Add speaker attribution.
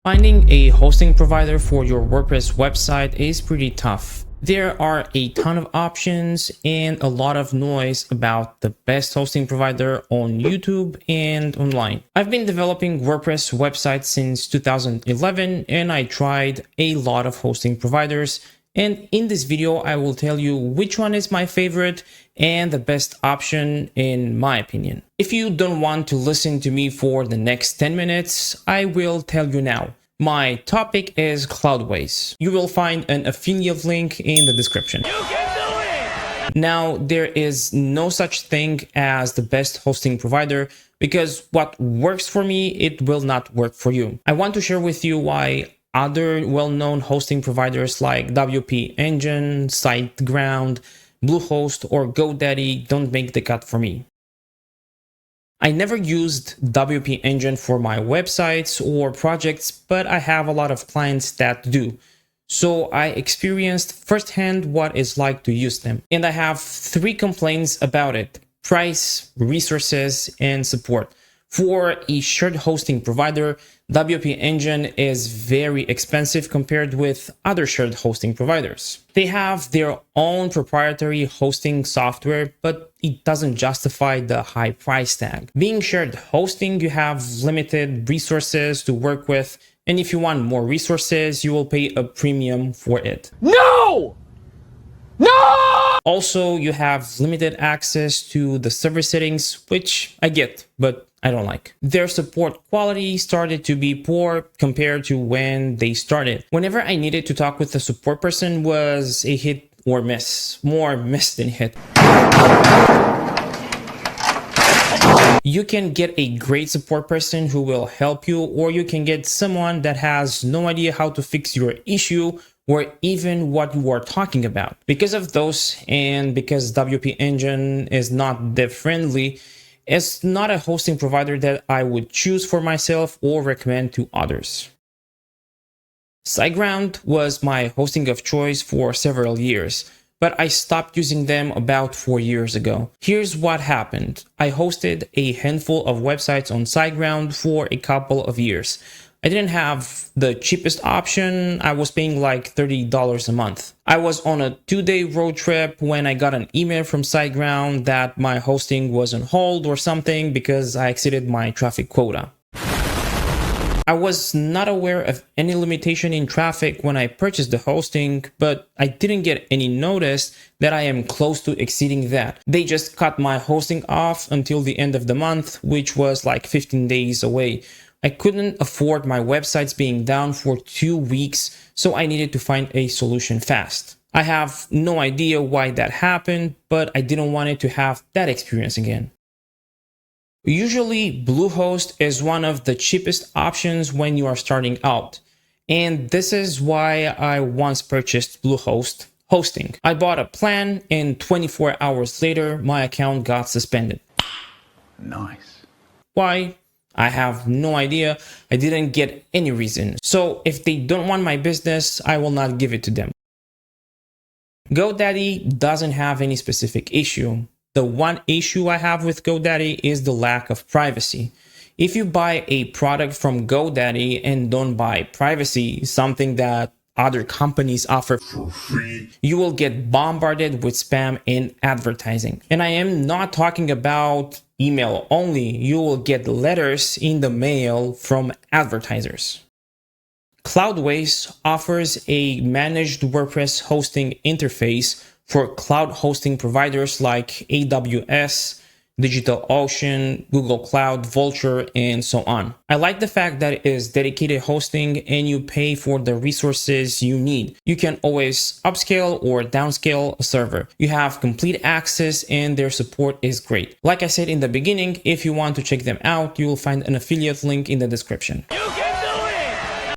Speaker 1: Finding a hosting provider for your WordPress website is pretty tough. There are a ton of options and a lot of noise about the best hosting provider on YouTube and online. I've been developing WordPress websites since 2011 and I tried a lot of hosting providers. And in this video, I will tell you which one is my favorite and the best option in my opinion. If you don't want to listen to me for the next 10 minutes, I will tell you now. My topic is Cloudways. You will find an affiliate link in the description. You can do it! Now, there is no such thing as the best hosting provider because what works for me, it will not work for you. I want to share with you why other well-known hosting providers like WP Engine, SiteGround, Bluehost, or GoDaddy don't make the cut for me. I never used WP Engine for my websites or projects, but I have a lot of clients that do. So I experienced firsthand what it's like to use them. And I have 3 complaints about it: price, resources, and support. For a shared hosting provider, WP Engine is very expensive compared with other shared hosting providers. They have their own proprietary hosting software, but it doesn't justify the high price tag. Being shared hosting, you have limited resources to work with, and if you want more resources, you will pay a premium for it.
Speaker 2: No! No!
Speaker 1: Also, you have limited access to the server settings, which I get, but I don't like. Their support quality started to be poor compared to when they started. Whenever I needed to talk with a support person was a hit or miss. More miss than hit. You can get a great support person who will help you, or you can get someone that has no idea how to fix your issue or even what you are talking about. Because of those, and because WP Engine is not dev friendly, it's not a hosting provider that I would choose for myself or recommend to others. SiteGround was my hosting of choice for several years, but I stopped using them about 4 years ago. Here's what happened. I hosted a handful of websites on SiteGround for a couple of years. I didn't have the cheapest option. I was paying like $30 a month. I was on a 2-day road trip when I got an email from SiteGround that my hosting was on hold or something because I exceeded my traffic quota. I was not aware of any limitation in traffic when I purchased the hosting, but I didn't get any notice that I am close to exceeding that. They just cut my hosting off until the end of the month, which was like 15 days away. I couldn't afford my websites being down for 2 weeks, so I needed to find a solution fast. I have no idea why that happened, but I didn't want it to have that experience again. Usually, Bluehost is one of the cheapest options when you are starting out. And this is why I once purchased Bluehost hosting. I bought a plan and 24 hours later, my account got suspended.
Speaker 2: Nice.
Speaker 1: Why? I have no idea. I didn't get any reason. So if they don't want my business, I will not give it to them. GoDaddy doesn't have any specific issue. The one issue I have with GoDaddy is the lack of privacy. If you buy a product from GoDaddy and don't buy privacy, something that other companies offer for free, you will get bombarded with spam and advertising. And I am not talking about email only. You will get letters in the mail from advertisers. Cloudways offers a managed WordPress hosting interface for cloud hosting providers like AWS, DigitalOcean, Google Cloud, Vultr, and so on. I like the fact that it is dedicated hosting and you pay for the resources you need. You can always upscale or downscale a server. You have complete access and their support is great. Like I said in the beginning, if you want to check them out, you will find an affiliate link in the description.